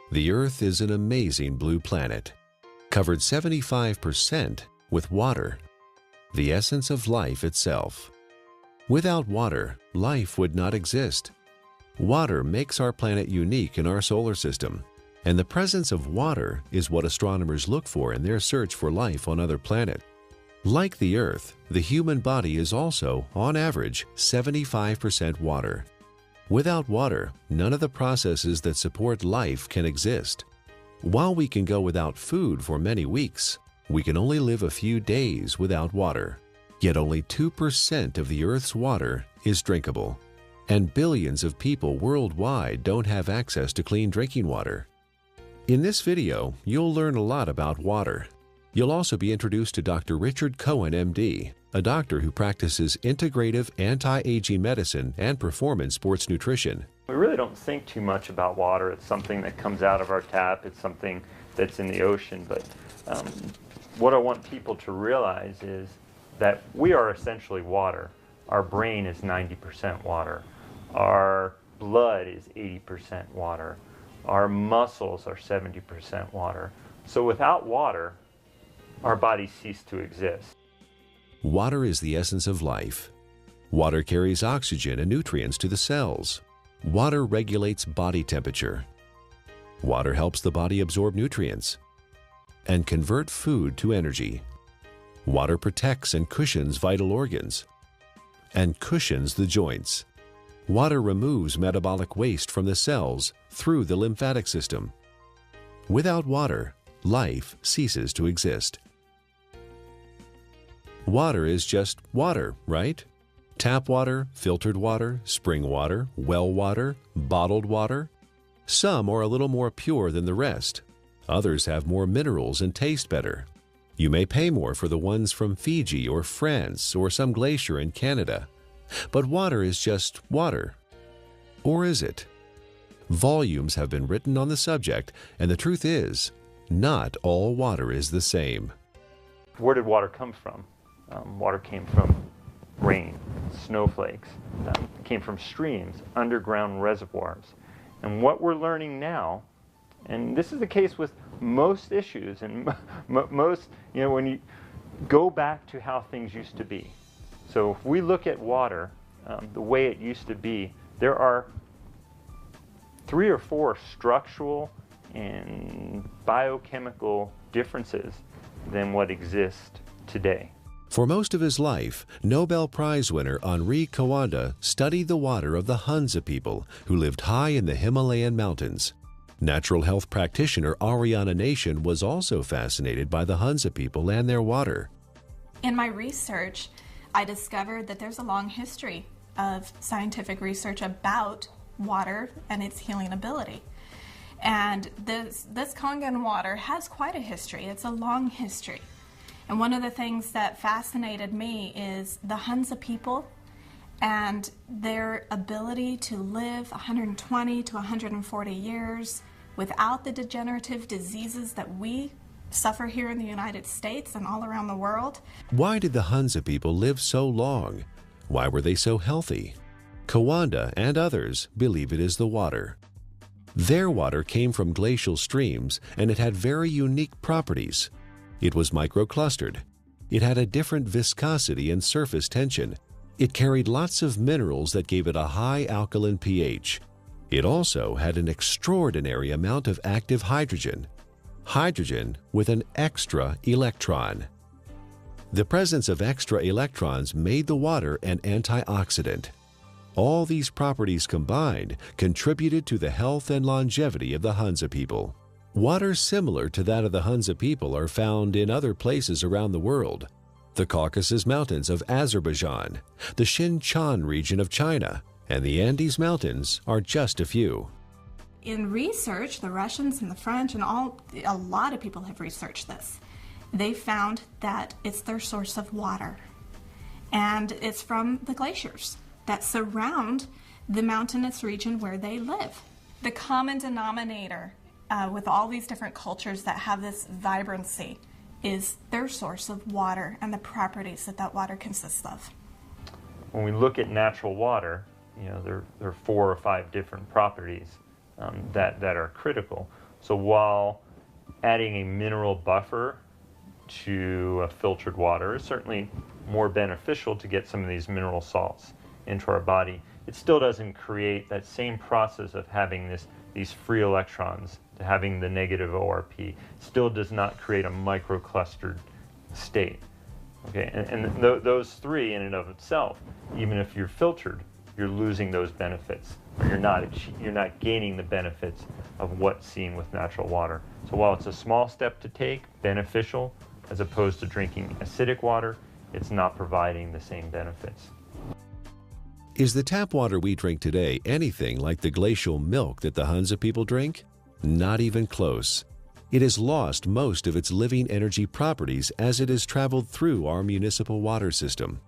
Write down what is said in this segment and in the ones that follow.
The Earth is an amazing blue planet, covered 75% with water, the essence of life itself. Without water, life would not exist. Water makes our planet unique in our solar system, and the presence of water is what astronomers look for in their search for life on other planets. Like the Earth, the human body is also, on average, 75% water. Without water, none of the processes that support life can exist. While we can go without food for many weeks, we can only live a few days without water. Yet only 2% of the Earth's water is drinkable, and billions of people worldwide don't have access to clean drinking water. In this video, you'll learn a lot about water. You'll also be introduced to Dr. Richard Cohen, MD, a doctor who practices integrative anti-aging medicine and performance sports nutrition. We really don't think too much about water. It's something that comes out of our tap. It's something that's in the ocean. But what I want people to realize is that we are essentially water. Our brain is 90% water. Our blood is 80% water. Our muscles are 70% water. So without water, our bodies cease to exist. Water is the essence of life. Water carries oxygen and nutrients to the cells. Water regulates body temperature. Water helps the body absorb nutrients and convert food to energy. Water protects and cushions vital organs and cushions the joints. Water removes metabolic waste from the cells through the lymphatic system. Without water, life ceases to exist. Water is just water, right? Tap water, filtered water, spring water, well water, bottled water. Some are a little more pure than the rest. Others have more minerals and taste better. You may pay more for the ones from Fiji or France or some glacier in Canada. But water is just water. Or is it? Volumes have been written on the subject, and the truth is, not all water is the same. Where did water come from? Water came from rain, snowflakes. It came from streams, underground reservoirs. And what we're learning now, and this is the case with most issues, and most, when you go back to how things used to be. So if we look at water, the way it used to be, there are 3 or 4 structural and biochemical differences than what exists today. For most of his life, Nobel Prize winner Henri Coanda studied the water of the Hunza people who lived high in the Himalayan mountains. Natural health practitioner Ariana Nation was also fascinated by the Hunza people and their water. In my research, I discovered that there's a long history of scientific research about water and its healing ability. And this Kangen water has quite a history. It's a long history. And one of the things that fascinated me is the Hunza people and their ability to live 120 to 140 years without the degenerative diseases that we suffer here in the United States and all around the world. Why did the Hunza people live so long? Why were they so healthy? Coanda and others believe it is the water. Their water came from glacial streams, and it had very unique properties. It was microclustered. It had a different viscosity and surface tension. It carried lots of minerals that gave it a high alkaline pH. It also had an extraordinary amount of active hydrogen. Hydrogen with an extra electron. The presence of extra electrons made the water an antioxidant. All these properties combined contributed to the health and longevity of the Hunza people. Water similar to that of the Hunza people are found in other places around the world. The Caucasus Mountains of Azerbaijan, the Xinjiang region of China, and the Andes Mountains are just a few. In research, the Russians and the French and a lot of people have researched this. They found that it's their source of water. And it's from the glaciers that surround the mountainous region where they live. The common denominator with all these different cultures that have this vibrancy is their source of water and the properties that that water consists of. When we look at natural water, there are 4 or 5 different properties that are critical. So while adding a mineral buffer to filtered water is certainly more beneficial to get some of these mineral salts into our body, it still doesn't create that same process of having these free electrons, to having the negative ORP, still does not create a microclustered state. Okay, and those three in and of itself, even if you're filtered, you're losing those benefits, or you're not gaining the benefits of what's seen with natural water. So while it's a small step to take, beneficial, as opposed to drinking acidic water, it's not providing the same benefits. Is the tap water we drink today anything like the glacial milk that the Hunza people drink? Not even close. It has lost most of its living energy properties as it has traveled through our municipal water system.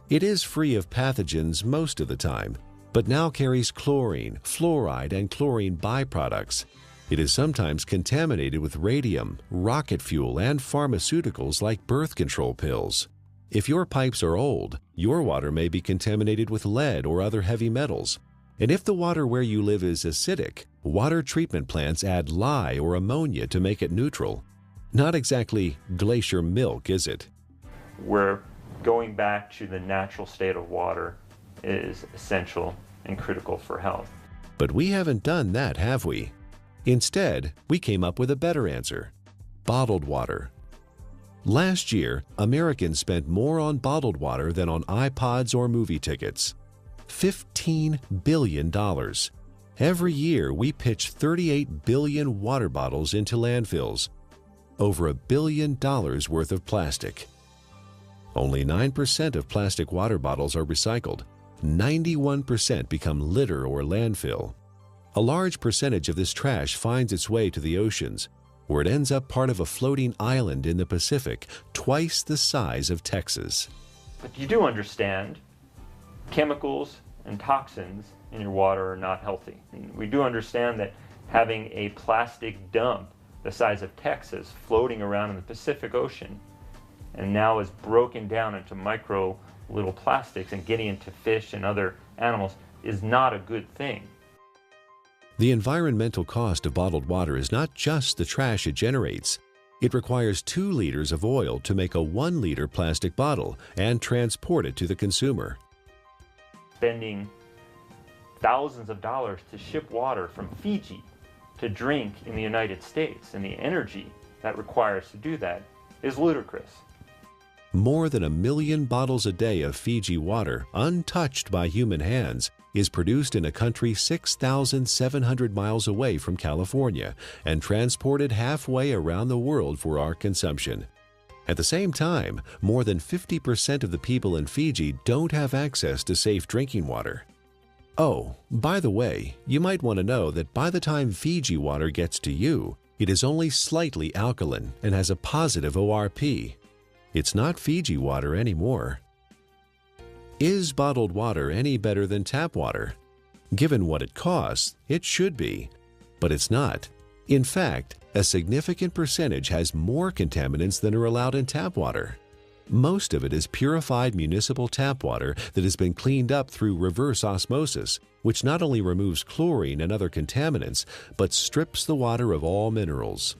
It is free of pathogens most of the time, but now carries chlorine, fluoride, and chlorine byproducts. It is sometimes contaminated with radium, rocket fuel, and pharmaceuticals like birth control pills. If your pipes are old, your water may be contaminated with lead or other heavy metals. And if the water where you live is acidic, water treatment plants add lye or ammonia to make it neutral. Not exactly glacier milk, is it? Where going back to the natural state of water is essential and critical for health. But we haven't done that, have we? Instead, we came up with a better answer: bottled water. Last year, Americans spent more on bottled water than on iPods or movie tickets. $15 billion. Every year, we pitch 38 billion water bottles into landfills. Over $1 billion worth of plastic. Only 9% of plastic water bottles are recycled. 91% become litter or landfill. A large percentage of this trash finds its way to the oceans, where it ends up part of a floating island in the Pacific, twice the size of Texas. But you do understand chemicals and toxins in your water are not healthy. And we do understand that having a plastic dump the size of Texas floating around in the Pacific Ocean and now is broken down into micro little plastics and getting into fish and other animals is not a good thing. The environmental cost of bottled water is not just the trash it generates. It requires 2 liters of oil to make a 1-liter plastic bottle and transport it to the consumer. Spending thousands of dollars to ship water from Fiji to drink in the United States, and the energy that requires to do that is ludicrous. More than 1 million bottles a day of Fiji water, untouched by human hands, is produced in a country 6,700 miles away from California and transported halfway around the world for our consumption. At the same time, more than 50% of the people in Fiji don't have access to safe drinking water. Oh, by the way, you might want to know that by the time Fiji water gets to you, it is only slightly alkaline and has a positive ORP. It's not Fiji water anymore. Is bottled water any better than tap water? Given what it costs, it should be, but it's not. In fact, a significant percentage has more contaminants than are allowed in tap water. Most of it is purified municipal tap water that has been cleaned up through reverse osmosis, which not only removes chlorine and other contaminants, but strips the water of all minerals.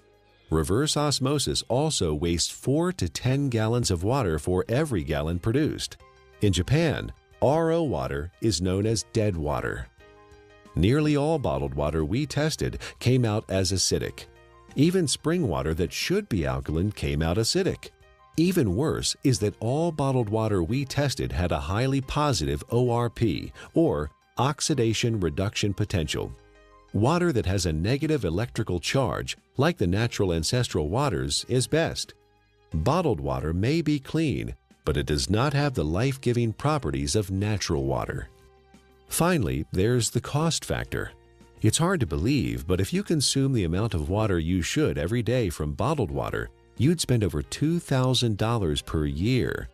Reverse osmosis also wastes 4 to 10 gallons of water for every gallon produced. In Japan, RO water is known as dead water. Nearly all bottled water we tested came out as acidic. Even spring water that should be alkaline came out acidic. Even worse is that all bottled water we tested had a highly positive ORP, or oxidation reduction potential. Water that has a negative electrical charge, like the natural ancestral waters, is best. Bottled water may be clean, but it does not have the life-giving properties of natural water. Finally, there's the cost factor. It's hard to believe, but if you consume the amount of water you should every day from bottled water, you'd spend over $2,000 per year.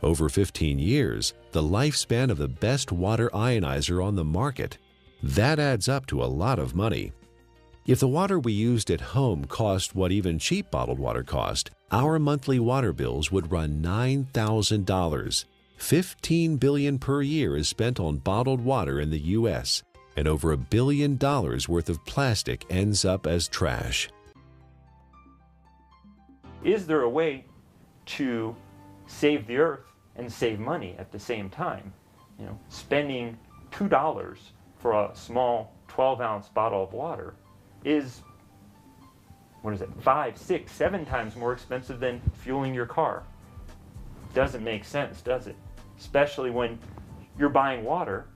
Over 15 years, the lifespan of the best water ionizer on the market. That adds up to a lot of money. If the water we used at home cost what even cheap bottled water cost, our monthly water bills would run $9,000. $15 billion per year is spent on bottled water in the U.S. and over $1 billion worth of plastic ends up as trash. Is there a way to save the earth and save money at the same time? You know, spending $2 for a small 12-ounce bottle of water is, what is it, 5, 6, 7 times more expensive than fueling your car. Doesn't make sense, does it? Especially when you're buying water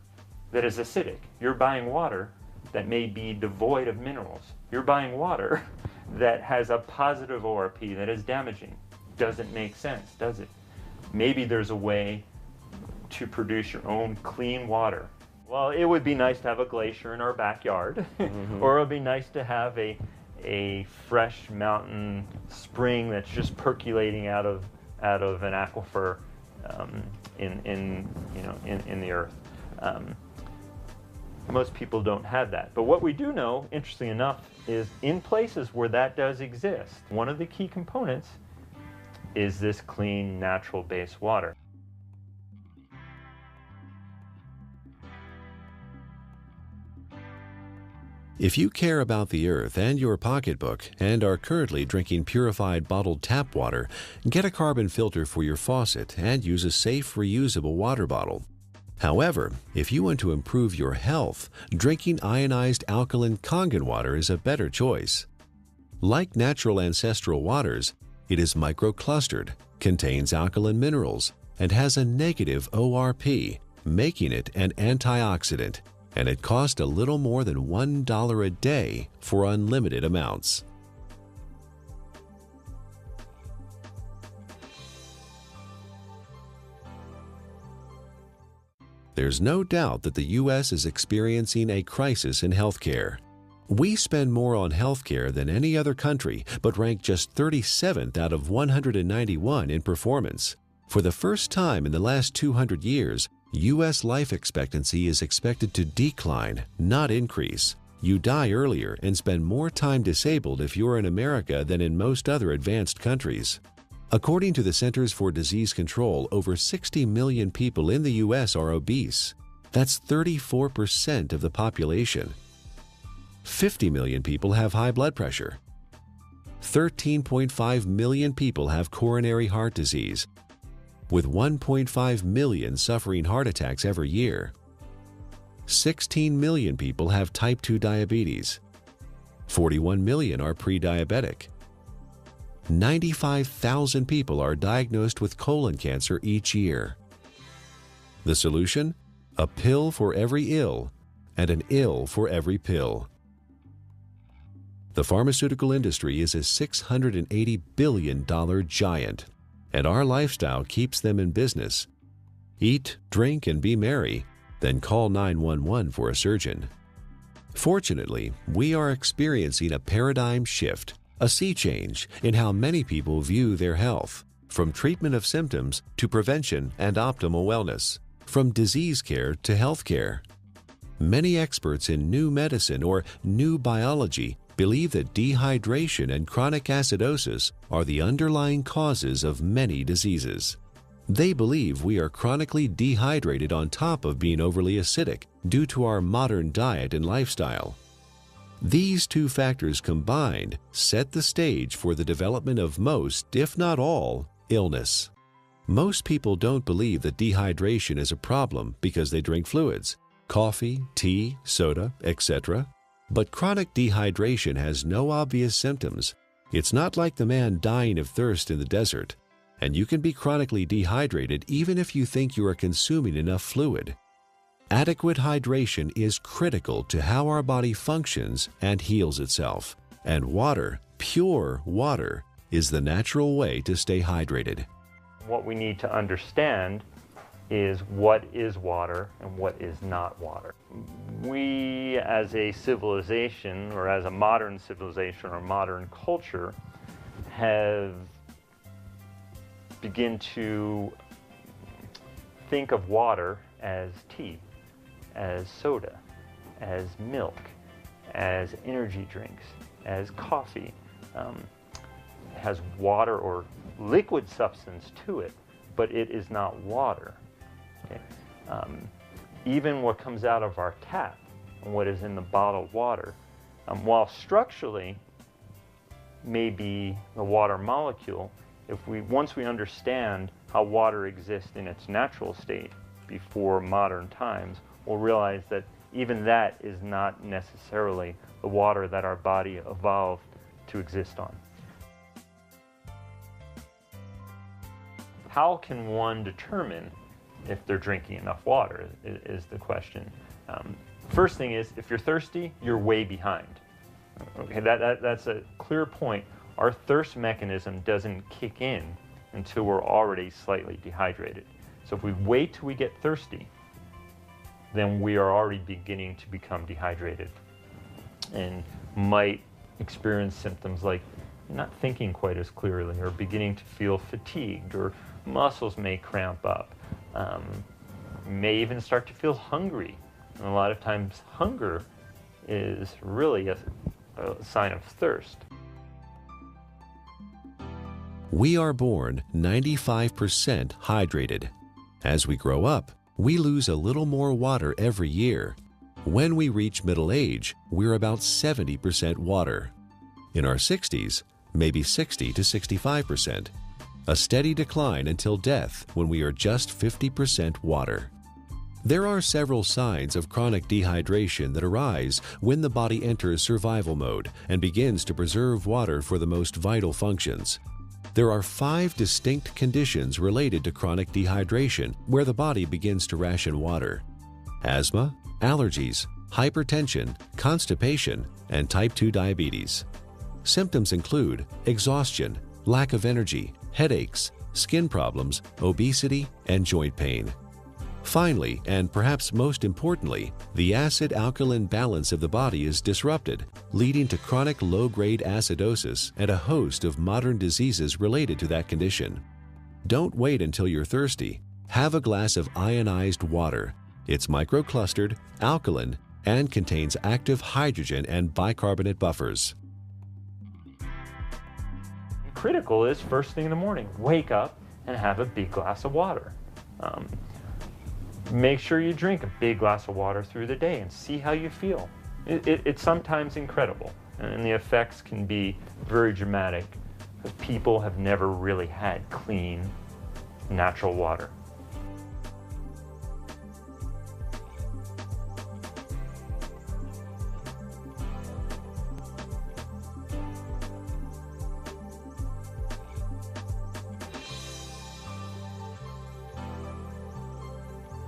that is acidic. You're buying water that may be devoid of minerals. You're buying water that has a positive ORP that is damaging. Doesn't make sense, does it? Maybe there's a way to produce your own clean water. Well, it would be nice to have a glacier in our backyard, or it would be nice to have a fresh mountain spring that's just percolating out of an aquifer in the earth. Most people don't have that. But what we do know, interestingly enough, is in places where that does exist, one of the key components is this clean, natural-based water. If you care about the earth and your pocketbook and are currently drinking purified bottled tap water, get a carbon filter for your faucet and use a safe, reusable water bottle. However, if you want to improve your health, drinking ionized alkaline Kangen water is a better choice. Like natural ancestral waters, it is microclustered, contains alkaline minerals, and has a negative ORP, making it an antioxidant, and it costs a little more than $1 a day for unlimited amounts. There's no doubt that the U.S. is experiencing a crisis in healthcare. We spend more on healthcare than any other country, but rank just 37th out of 191 in performance. For the first time in the last 200 years, U.S. life expectancy is expected to decline, not increase. You die earlier and spend more time disabled if you're in America than in most other advanced countries. According to the Centers for Disease Control, over 60 million people in the U.S. are obese. That's 34% of the population. 50 million people have high blood pressure. 13.5 million people have coronary heart disease, with 1.5 million suffering heart attacks every year. 16 million people have type 2 diabetes. 41 million are pre-diabetic. 95,000 people are diagnosed with colon cancer each year. The solution? A pill for every ill and an ill for every pill. The pharmaceutical industry is a $680 billion giant, and our lifestyle keeps them in business. Eat, drink, and be merry, then call 911 for a surgeon. Fortunately, we are experiencing a paradigm shift, a sea change in how many people view their health, from treatment of symptoms to prevention and optimal wellness, from disease care to health care. Many experts in new medicine or new biology believe that dehydration and chronic acidosis are the underlying causes of many diseases. They believe we are chronically dehydrated on top of being overly acidic due to our modern diet and lifestyle. These two factors combined set the stage for the development of most, if not all, illness. Most people don't believe that dehydration is a problem because they drink fluids, coffee, tea, soda, etc. But chronic dehydration has no obvious symptoms. It's not like the man dying of thirst in the desert, and you can be chronically dehydrated even if you think you are consuming enough fluid. Adequate hydration is critical to how our body functions and heals itself, and water, pure water, is the natural way to stay hydrated. What we need to understand is what is water and what is not water. We as a civilization, or as a modern civilization or modern culture, have begun to think of water as tea, as soda, as milk, as energy drinks, as coffee. It has water or liquid substance to it, but it is not water. Okay? Even what comes out of our tap and what is in the bottled water. While structurally maybe the water molecule, once we understand how water exists in its natural state before modern times, we'll realize that even that is not necessarily the water that our body evolved to exist on. How can one determine if they're drinking enough water is the question. First thing is, if you're thirsty, you're way behind. Okay, that's a clear point. Our thirst mechanism doesn't kick in until we're already slightly dehydrated. So if we wait till we get thirsty, then we are already beginning to become dehydrated and might experience symptoms like not thinking quite as clearly, or beginning to feel fatigued, or muscles may cramp up, may even start to feel hungry. And a lot of times hunger is really a sign of thirst. We are born 95% hydrated. As we grow up, we lose a little more water every year. When we reach middle age, we're about 70% water. In our 60s, maybe 60 to 65%. A steady decline until death when we are just 50% water. There are several signs of chronic dehydration that arise when the body enters survival mode and begins to preserve water for the most vital functions. There are 5 distinct conditions related to chronic dehydration where the body begins to ration water: asthma, allergies, hypertension, constipation, and type 2 diabetes. Symptoms include exhaustion, lack of energy, headaches, skin problems, obesity, and joint pain. Finally, and perhaps most importantly, the acid-alkaline balance of the body is disrupted, leading to chronic low-grade acidosis and a host of modern diseases related to that condition. Don't wait until you're thirsty. Have a glass of ionized water. It's microclustered, alkaline, and contains active hydrogen and bicarbonate buffers. Critical is first thing in the morning, wake up and have a big glass of water. Make sure you drink a big glass of water through the day and see how you feel. It's sometimes incredible, and the effects can be very dramatic because people have never really had clean, natural water.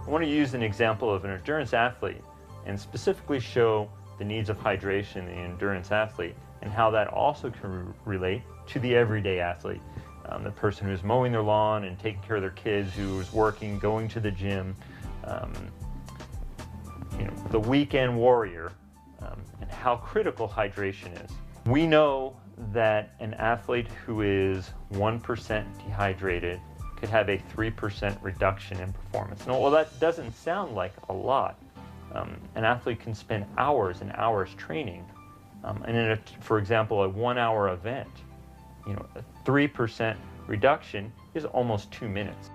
I want to use an example of an endurance athlete and specifically show the needs of hydration in the endurance athlete and how that also can relate to the everyday athlete. The person who's mowing their lawn and taking care of their kids, who is working, going to the gym, the weekend warrior, and how critical hydration is. We know that an athlete who is 1% dehydrated could have a 3% reduction in performance. Now, well, that doesn't sound like a lot. An athlete can spend hours and hours training, and in for example, a 1-hour event, a 3% reduction is almost 2 minutes.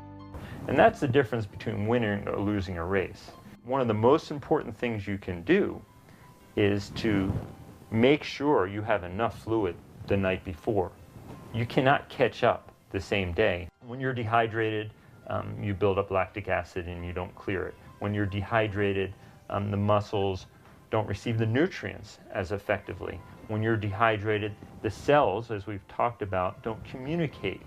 And that's the difference between winning or losing a race. One of the most important things you can do is to make sure you have enough fluid the night before. You cannot catch up the same day. When you're dehydrated, you build up lactic acid and you don't clear it. When you're dehydrated, the muscles don't receive the nutrients as effectively. When you're dehydrated, the cells, as we've talked about, don't communicate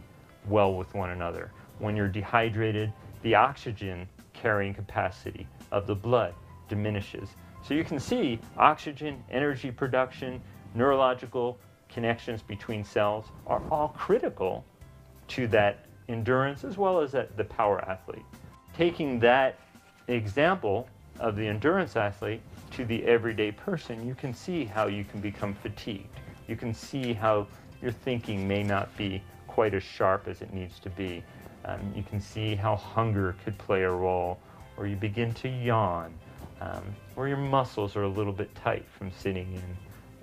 well with one another. When you're dehydrated, the oxygen carrying capacity of the blood diminishes. So you can see oxygen, energy production, neurological connections between cells are all critical to that endurance as well as the power athlete. Taking that example of the endurance athlete to the everyday person, you can see how you can become fatigued. You can see how your thinking may not be quite as sharp as it needs to be. You can see how hunger could play a role, or you begin to yawn, or your muscles are a little bit tight from sitting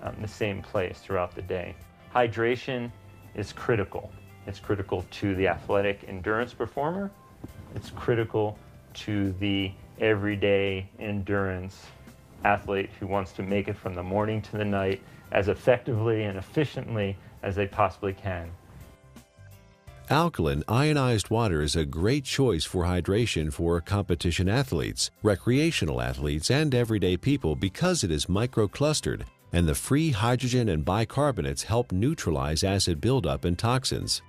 in the same place throughout the day. Hydration is critical. It's critical to the athletic endurance performer. It's critical to the everyday endurance athlete who wants to make it from the morning to the night as effectively and efficiently as they possibly can. Alkaline ionized water is a great choice for hydration for competition athletes, recreational athletes, and everyday people because it is microclustered, and the free hydrogen and bicarbonates help neutralize acid buildup and toxins.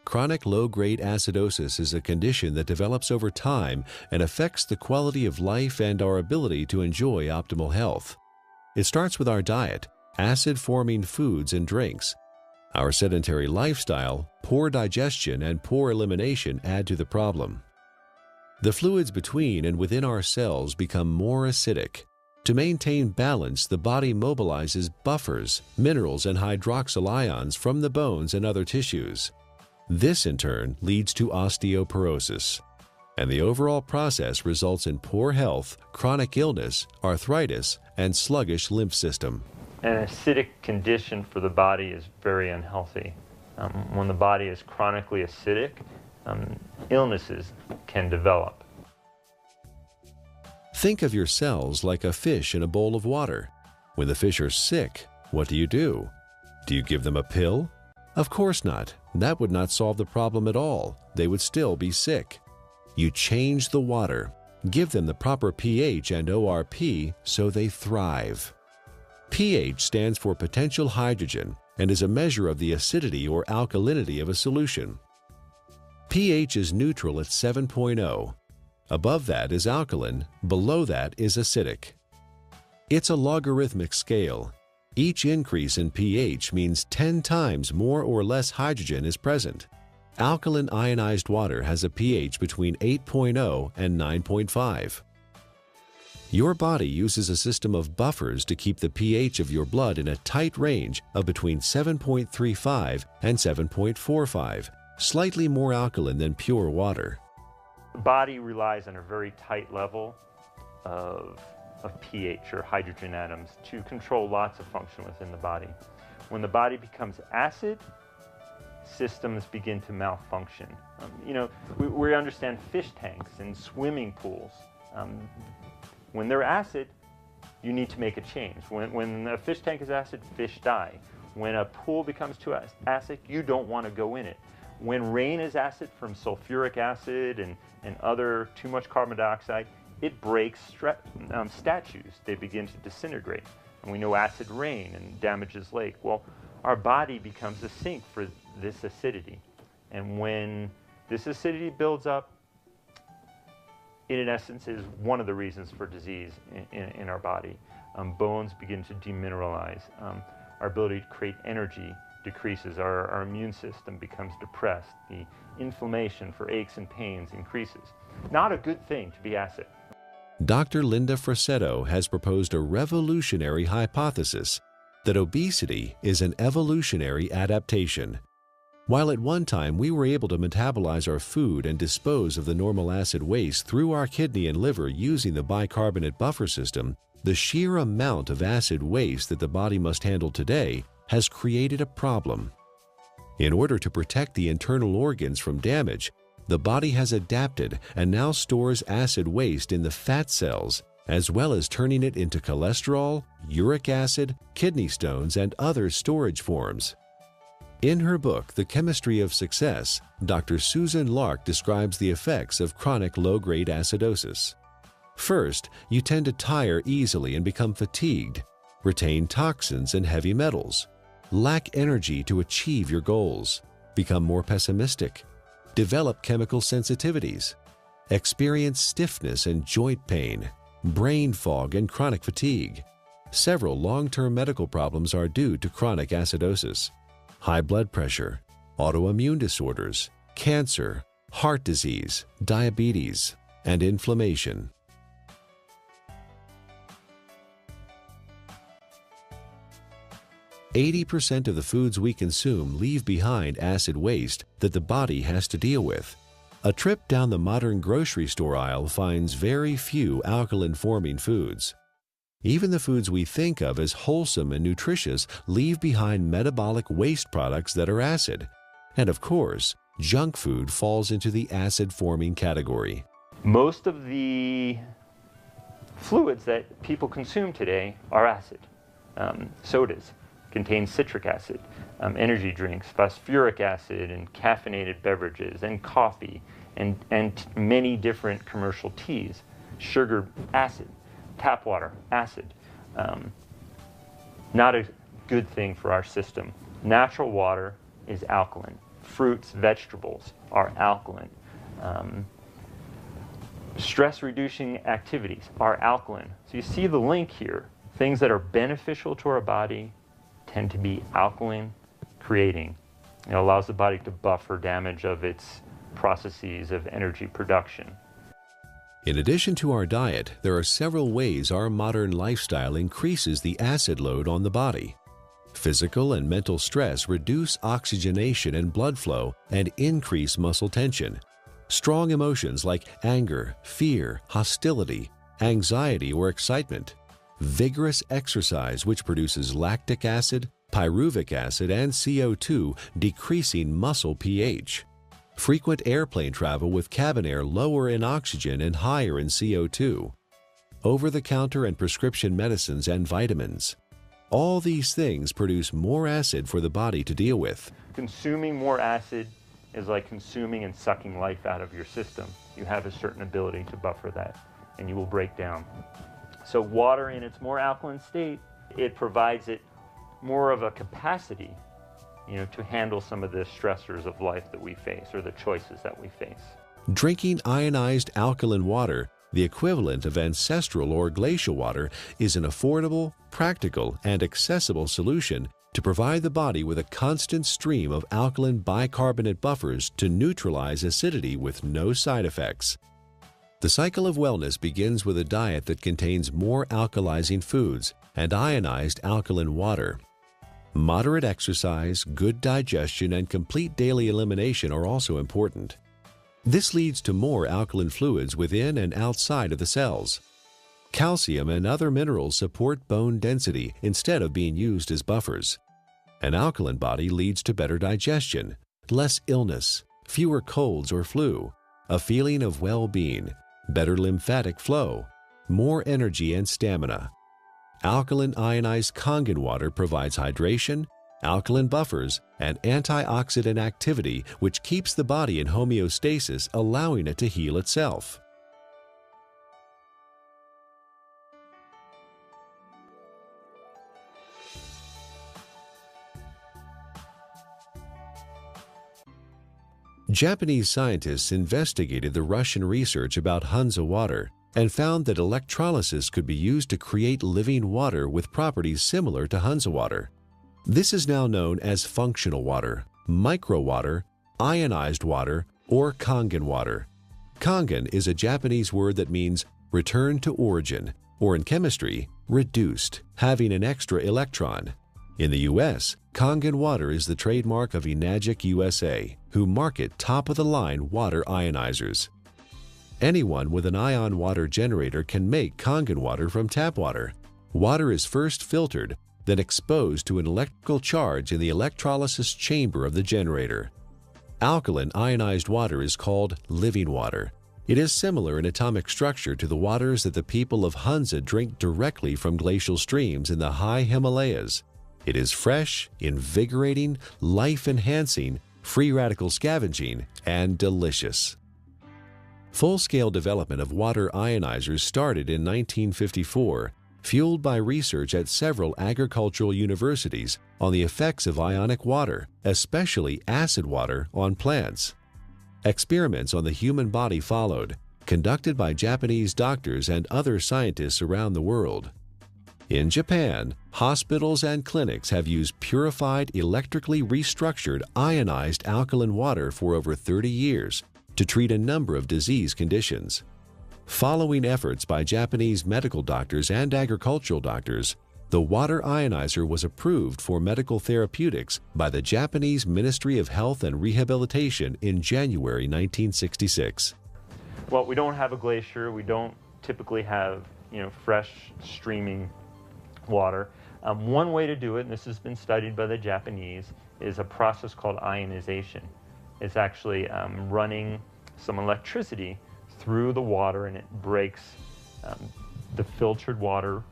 Chronic low-grade acidosis is a condition that develops over time and affects the quality of life and our ability to enjoy optimal health. It starts with our diet, acid-forming foods and drinks. Our sedentary lifestyle, poor digestion, and poor elimination add to the problem. The fluids between and within our cells become more acidic. To maintain balance, the body mobilizes buffers, minerals, and hydroxyl ions from the bones and other tissues. This, in turn, leads to osteoporosis, and the overall process results in poor health, chronic illness, arthritis, and sluggish lymph system. An acidic condition for the body is very unhealthy. When the body is chronically acidic, illnesses can develop. Think of your cells like a fish in a bowl of water. When the fish are sick, what do? Do you give them a pill? Of course not. That would not solve the problem at all. They would still be sick. You change the water, give them the proper pH and ORP so they thrive. pH stands for potential hydrogen and is a measure of the acidity or alkalinity of a solution. pH is neutral at 7.0. Above that is alkaline, below that is acidic. It's a logarithmic scale. Each increase in pH means 10 times more or less hydrogen is present. Alkaline ionized water has a pH between 8.0 and 9.5. Your body uses a system of buffers to keep the pH of your blood in a tight range of between 7.35 and 7.45, slightly more alkaline than pure water. The body relies on a very tight level of pH, or hydrogen atoms, to control lots of function within the body. When the body becomes acid, systems begin to malfunction. We understand fish tanks and swimming pools. When they're acid, you need to make a change. When a fish tank is acid, fish die. When a pool becomes too acid, you don't want to go in it. When rain is acid from sulfuric acid and other too much carbon dioxide, it breaks statues. They begin to disintegrate. And we know acid rain and damages lake. Well, our body becomes a sink for this acidity. And when this acidity builds up, it in essence is one of the reasons for disease in our body. Bones begin to demineralize. Our ability to create energy decreases. Our immune system becomes depressed. The inflammation for aches and pains increases. Not a good thing to be acid. Dr. Linda Frassetto has proposed a revolutionary hypothesis that obesity is an evolutionary adaptation. While at one time we were able to metabolize our food and dispose of the normal acid waste through our kidney and liver using the bicarbonate buffer system, the sheer amount of acid waste that the body must handle today has created a problem. In order to protect the internal organs from damage, the body has adapted and now stores acid waste in the fat cells, as well as turning it into cholesterol, uric acid, kidney stones, and other storage forms. In her book, The Chemistry of Success, Dr. Susan Lark describes the effects of chronic low-grade acidosis. First, you tend to tire easily and become fatigued, retain toxins and heavy metals, lack energy to achieve your goals, become more pessimistic, develop chemical sensitivities, experience stiffness and joint pain, brain fog, and chronic fatigue. Several long-term medical problems are due to chronic acidosis: high blood pressure, autoimmune disorders, cancer, heart disease, diabetes, and inflammation. "80% of the foods we consume leave behind acid waste that the body has to deal with. A trip down the modern grocery store aisle finds very few alkaline-forming foods. Even the foods we think of as wholesome and nutritious leave behind metabolic waste products that are acid. And of course, junk food falls into the acid-forming category. Most of the fluids that people consume today are acid. Sodas contain citric acid, energy drinks, phosphoric acid, and caffeinated beverages, and coffee, and many different commercial teas. Sugar, acid. Tap water, acid. Not a good thing for our system. Natural water is alkaline. Fruits, vegetables are alkaline. Stress-reducing activities are alkaline. So you see the link here. Things that are beneficial to our body tend to be alkaline creating. It allows the body to buffer damage of its processes of energy production. In addition to our diet, there are several ways our modern lifestyle increases the acid load on the body. Physical and mental stress reduce oxygenation and blood flow and increase muscle tension. Strong emotions like anger, fear, hostility, anxiety, or excitement. Vigorous exercise, which produces lactic acid, pyruvic acid, and CO2, decreasing muscle pH. Frequent airplane travel with cabin air lower in oxygen and higher in CO2. Over-the-counter and prescription medicines and vitamins. All these things produce more acid for the body to deal with. Consuming more acid is like consuming and sucking life out of your system. You have a certain ability to buffer that, and you will break down. So water in its more alkaline state, it provides it more of a capacity, to handle some of the stressors of life that we face, or the choices that we face. Drinking ionized alkaline water, the equivalent of ancestral or glacial water, is an affordable, practical, and accessible solution to provide the body with a constant stream of alkaline bicarbonate buffers to neutralize acidity with no side effects. The cycle of wellness begins with a diet that contains more alkalizing foods and ionized alkaline water. Moderate exercise, good digestion, and complete daily elimination are also important. This leads to more alkaline fluids within and outside of the cells. Calcium and other minerals support bone density instead of being used as buffers. An alkaline body leads to better digestion, less illness, fewer colds or flu, a feeling of well-being, better lymphatic flow, more energy and stamina. Alkaline ionized Kangen water provides hydration, alkaline buffers, and antioxidant activity, which keeps the body in homeostasis, allowing it to heal itself. Japanese scientists investigated the Russian research about Hansa water and found that electrolysis could be used to create living water with properties similar to Hansa water. This is now known as functional water, micro water, ionized water, or Kangen water. Kangen is a Japanese word that means return to origin, or in chemistry, reduced, having an extra electron. In the U.S., Kangen water is the trademark of Enagic USA, who market top-of-the-line water ionizers. Anyone with an ion water generator can make Kangen water from tap water. Water is first filtered, then exposed to an electrical charge in the electrolysis chamber of the generator. Alkaline ionized water is called living water. It is similar in atomic structure to the waters that the people of Hansa drink directly from glacial streams in the high Himalayas. It is fresh, invigorating, life-enhancing, free radical scavenging, and delicious. Full-scale development of water ionizers started in 1954, fueled by research at several agricultural universities on the effects of ionic water, especially acid water, on plants. Experiments on the human body followed, conducted by Japanese doctors and other scientists around the world. In Japan, hospitals and clinics have used purified, electrically restructured, ionized alkaline water for over 30 years to treat a number of disease conditions. Following efforts by Japanese medical doctors and agricultural doctors, the water ionizer was approved for medical therapeutics by the Japanese Ministry of Health and Rehabilitation in January 1966. Well, we don't have a glacier. We don't typically have, fresh streaming water. One way to do it, and this has been studied by the Japanese, is a process called ionization. It's actually running some electricity through the water, and it breaks the filtered water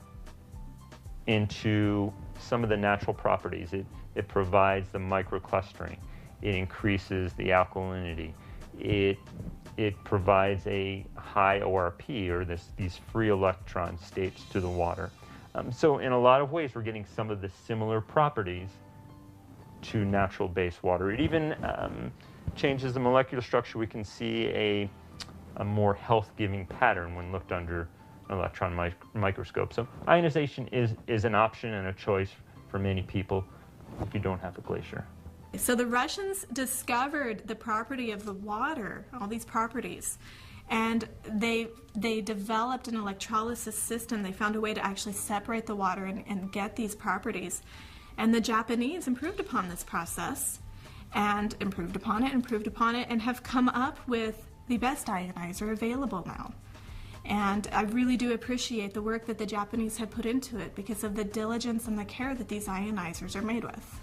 into some of the natural properties. It provides the microclustering. It increases the alkalinity. It provides a high ORP, or these free electron states, to the water. So in a lot of ways, we're getting some of the similar properties to natural base water. It even changes the molecular structure. We can see a more health-giving pattern when looked under an electron microscope. So ionization is an option and a choice for many people if you don't have a glacier. So the Russians discovered the property of the water, all these properties, and they developed an electrolysis system. They found a way to actually separate the water and get these properties. And the Japanese improved upon this process and improved upon it, and have come up with the best ionizer available now. And I really do appreciate the work that the Japanese have put into it because of the diligence and the care that these ionizers are made with.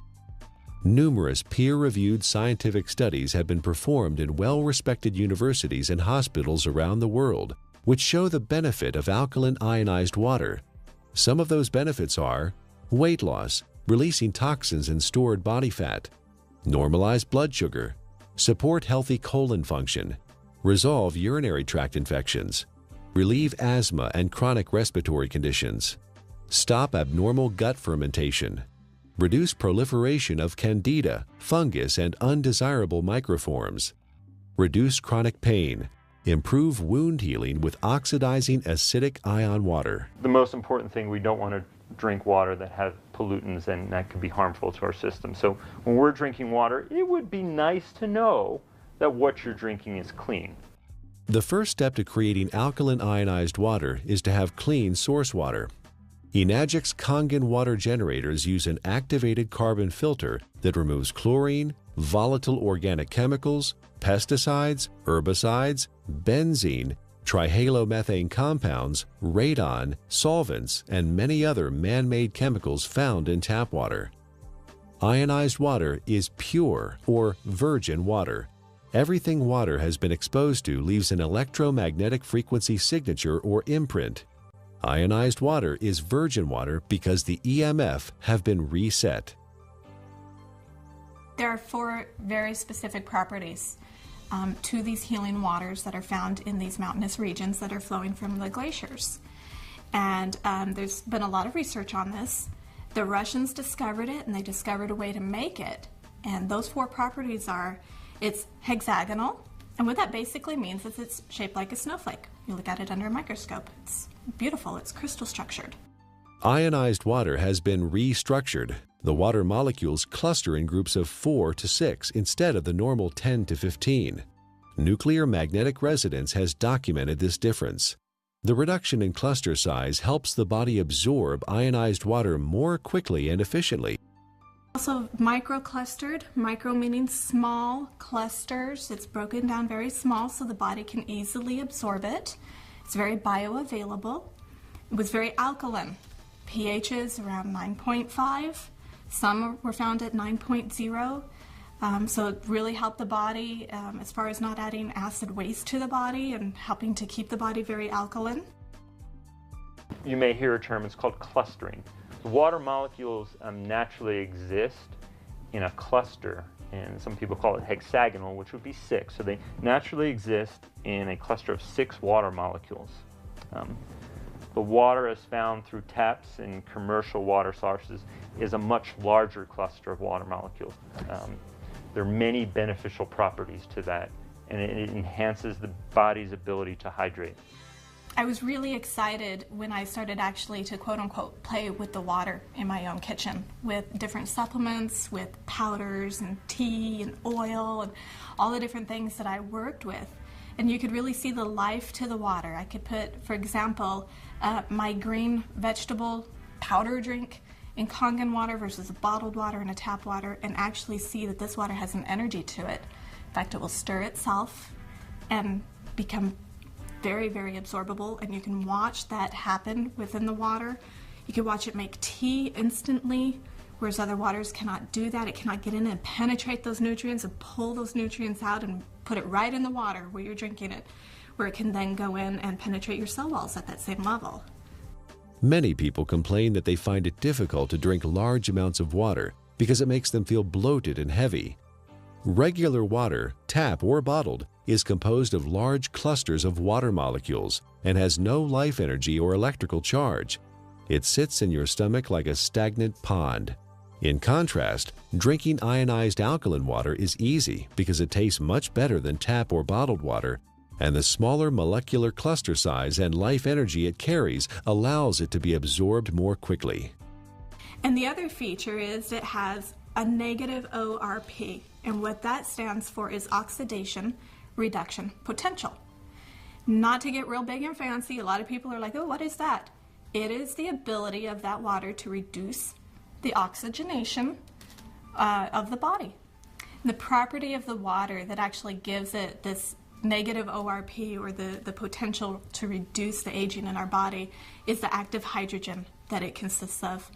Numerous peer-reviewed scientific studies have been performed in well-respected universities and hospitals around the world, which show the benefit of alkaline ionized water. Some of those benefits are weight loss, releasing toxins and stored body fat, normalize blood sugar, support healthy colon function, resolve urinary tract infections, relieve asthma and chronic respiratory conditions, stop abnormal gut fermentation, reduce proliferation of candida, fungus, and undesirable microforms, reduce chronic pain, improve wound healing with oxidizing acidic ion water. The most important thing, we don't want to drink water that has pollutants, and that could be harmful to our system. So when we're drinking water, it would be nice to know that what you're drinking is clean. The first step to creating alkaline ionized water is to have clean source water. Enagic's Kangen water generators use an activated carbon filter that removes chlorine, volatile organic chemicals, pesticides, herbicides, benzene, trihalomethane compounds, radon, solvents, and many other man-made chemicals found in tap water. Ionized water is pure or virgin water. Everything water has been exposed to leaves an electromagnetic frequency signature or imprint. Ionized water is virgin water because the EMF have been reset. There are 4 very specific properties to these healing waters that are found in these mountainous regions that are flowing from the glaciers. And there's been a lot of research on this. The Russians discovered it, and they discovered a way to make it. And those 4 properties are, it's hexagonal, and what that basically means is it's shaped like a snowflake. You look at it under a microscope. It's beautiful. It's crystal structured. Ionized water has been restructured. The water molecules cluster in groups of 4 to 6 instead of the normal 10 to 15. Nuclear magnetic resonance has documented this difference. The reduction in cluster size helps the body absorb ionized water more quickly and efficiently. Also microclustered, micro meaning small clusters. It's broken down very small so the body can easily absorb it. It's very bioavailable. It was very alkaline. pHs around 9.5. Some were found at 9.0. So it really helped the body as far as not adding acid waste to the body and helping to keep the body very alkaline. You may hear a term, it's called clustering. The water molecules naturally exist in a cluster, and some people call it hexagonal, which would be 6. So they naturally exist in a cluster of 6 water molecules. The water as found through taps and commercial water sources is a much larger cluster of water molecules. There are many beneficial properties to that, and it enhances the body's ability to hydrate. I was really excited when I started actually to quote-unquote play with the water in my own kitchen with different supplements, with powders and tea and oil and all the different things that I worked with. And you could really see the life to the water. I could put, for example, my green vegetable powder drink in Kangen water versus a bottled water and a tap water, and actually see that this water has an energy to it. In fact, it will stir itself and become very, very absorbable, and you can watch that happen within the water. You can watch it make tea instantly, whereas other waters cannot do that. It cannot get in and penetrate those nutrients and pull those nutrients out and put it right in the water where you're drinking it, where it can then go in and penetrate your cell walls at that same level. Many people complain that they find it difficult to drink large amounts of water because it makes them feel bloated and heavy. Regular water, tap or bottled, is composed of large clusters of water molecules and has no life energy or electrical charge. It sits in your stomach like a stagnant pond. In contrast, drinking ionized alkaline water is easy because it tastes much better than tap or bottled water, and the smaller molecular cluster size and life energy it carries allows it to be absorbed more quickly. And the other feature is it has a negative ORP, and what that stands for is oxidation reduction potential. Not to get real big and fancy, a lot of people are like, oh, what is that? It is the ability of that water to reduce the oxygenation of the body. The property of the water that actually gives it this negative ORP, or the potential to reduce the aging in our body, is the active hydrogen that it consists of.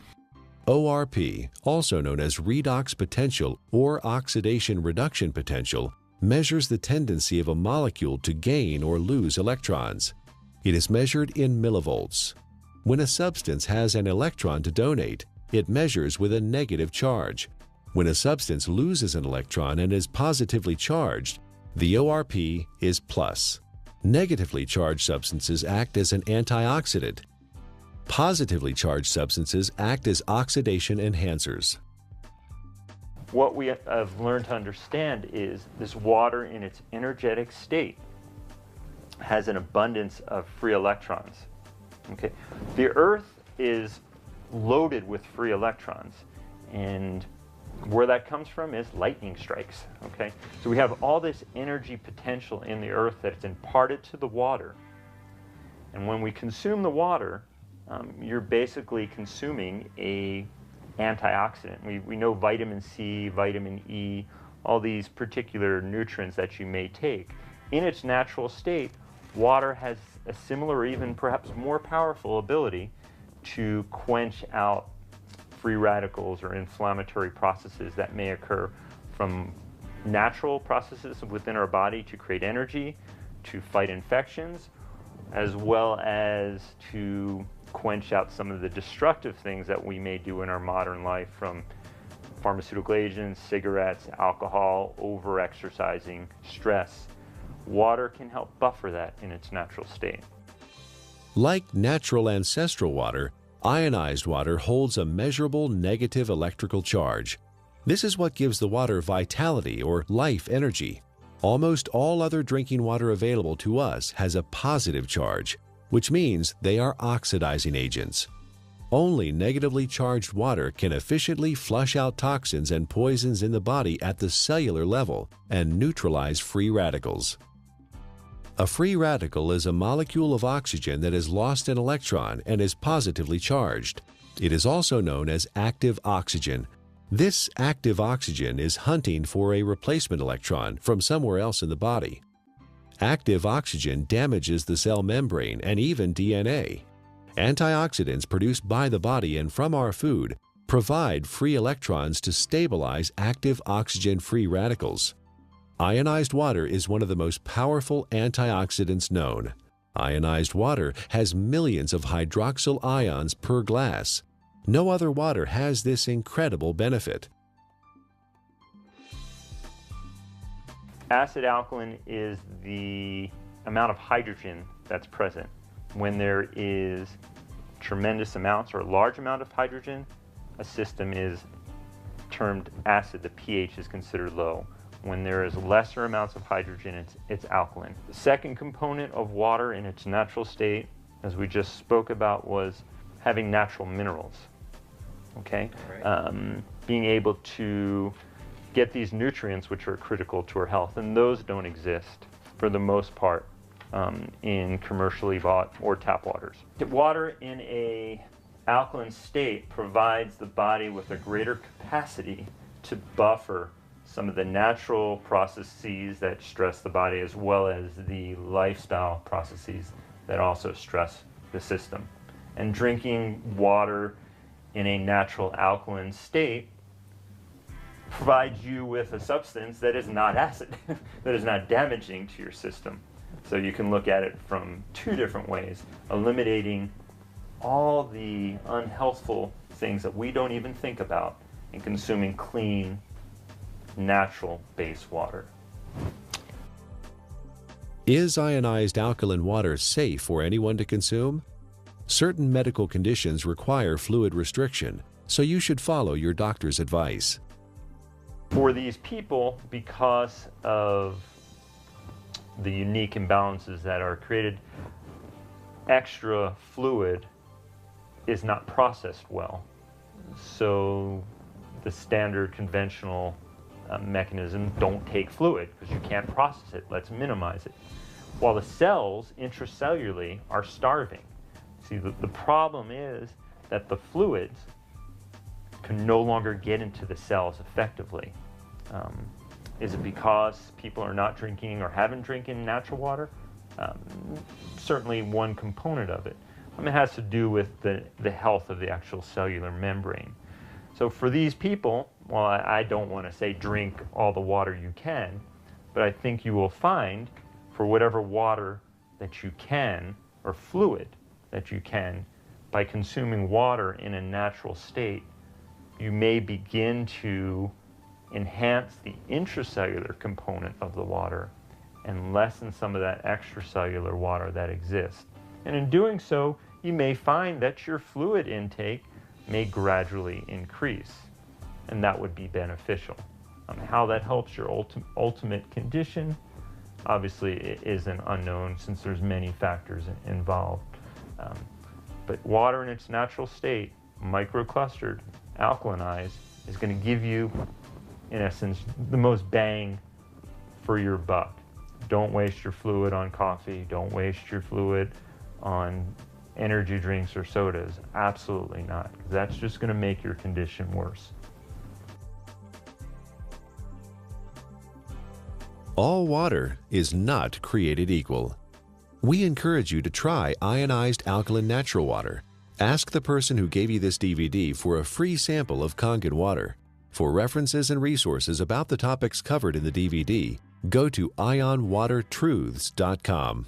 ORP, also known as redox potential or oxidation reduction potential, measures the tendency of a molecule to gain or lose electrons. It is measured in millivolts. When a substance has an electron to donate, it measures with a negative charge. When a substance loses an electron and is positively charged, the ORP is plus. Negatively charged substances act as an antioxidant. Positively charged substances act as oxidation enhancers. What we have learned to understand is this water in its energetic state has an abundance of free electrons. Okay? The Earth is loaded with free electrons, and where that comes from is lightning strikes. Okay? So we have all this energy potential in the Earth that's imparted to the water, and when we consume the water, you're basically consuming a antioxidant. We know vitamin C, vitamin E, all these particular nutrients that you may take. In its natural state, water has a similar or even perhaps more powerful ability to quench out free radicals or inflammatory processes that may occur from natural processes within our body to create energy, to fight infections, as well as to quench out some of the destructive things that we may do in our modern life, from pharmaceutical agents, cigarettes, alcohol, over-exercising, stress. Water can help buffer that in its natural state. Like natural ancestral water, ionized water holds a measurable negative electrical charge. This is what gives the water vitality or life energy. Almost all other drinking water available to us has a positive charge, which means they are oxidizing agents. Only negatively charged water can efficiently flush out toxins and poisons in the body at the cellular level and neutralize free radicals. A free radical is a molecule of oxygen that has lost an electron and is positively charged. It is also known as active oxygen. This active oxygen is hunting for a replacement electron from somewhere else in the body. Active oxygen damages the cell membrane and even DNA. Antioxidants produced by the body and from our food provide free electrons to stabilize active oxygen-free radicals. Ionized water is one of the most powerful antioxidants known. Ionized water has millions of hydroxyl ions per glass. No other water has this incredible benefit. Acid alkaline is the amount of hydrogen that's present. When there is tremendous amounts or a large amount of hydrogen, a system is termed acid. The pH is considered low. When there is lesser amounts of hydrogen, it's alkaline. The second component of water in its natural state, as we just spoke about, was having natural minerals. Okay? Right. Being able to get these nutrients which are critical to our health, and those don't exist for the most part in commercially bought or tap waters. Water in a alkaline state provides the body with a greater capacity to buffer some of the natural processes that stress the body, as well as the lifestyle processes that also stress the system. And drinking water in a natural alkaline state provides you with a substance that is not acid, that is not damaging to your system. So you can look at it from two different ways, eliminating all the unhealthful things that we don't even think about and consuming clean, natural base water. Is ionized alkaline water safe for anyone to consume? Certain medical conditions require fluid restriction, so you should follow your doctor's advice. For these people, because of the unique imbalances that are created, extra fluid is not processed well. So the standard conventional mechanism, don't take fluid because you can't process it. Let's minimize it. While the cells intracellularly are starving. See, the problem is that the fluids can no longer get into the cells effectively. Is it because people are not drinking or haven't drinking natural water? Certainly one component of it. It has to do with the health of the actual cellular membrane. So for these people, well, I don't want to say drink all the water you can, but I think you will find for whatever water that you can, or fluid that you can, by consuming water in a natural state, you may begin to enhance the intracellular component of the water and lessen some of that extracellular water that exists. And in doing so, you may find that your fluid intake may gradually increase, and that would be beneficial. How that helps your ultimate condition, obviously it is an unknown since there's many factors involved. But water in its natural state, microclustered, alkalinized, is going to give you, in essence, the most bang for your buck. Don't waste your fluid on coffee. Don't waste your fluid on energy drinks or sodas. Absolutely not. That's just going to make your condition worse. All water is not created equal. We encourage you to try ionized alkaline natural water. Ask the person who gave you this DVD for a free sample of Kangen water. For references and resources about the topics covered in the DVD, go to ionwatertruths.com.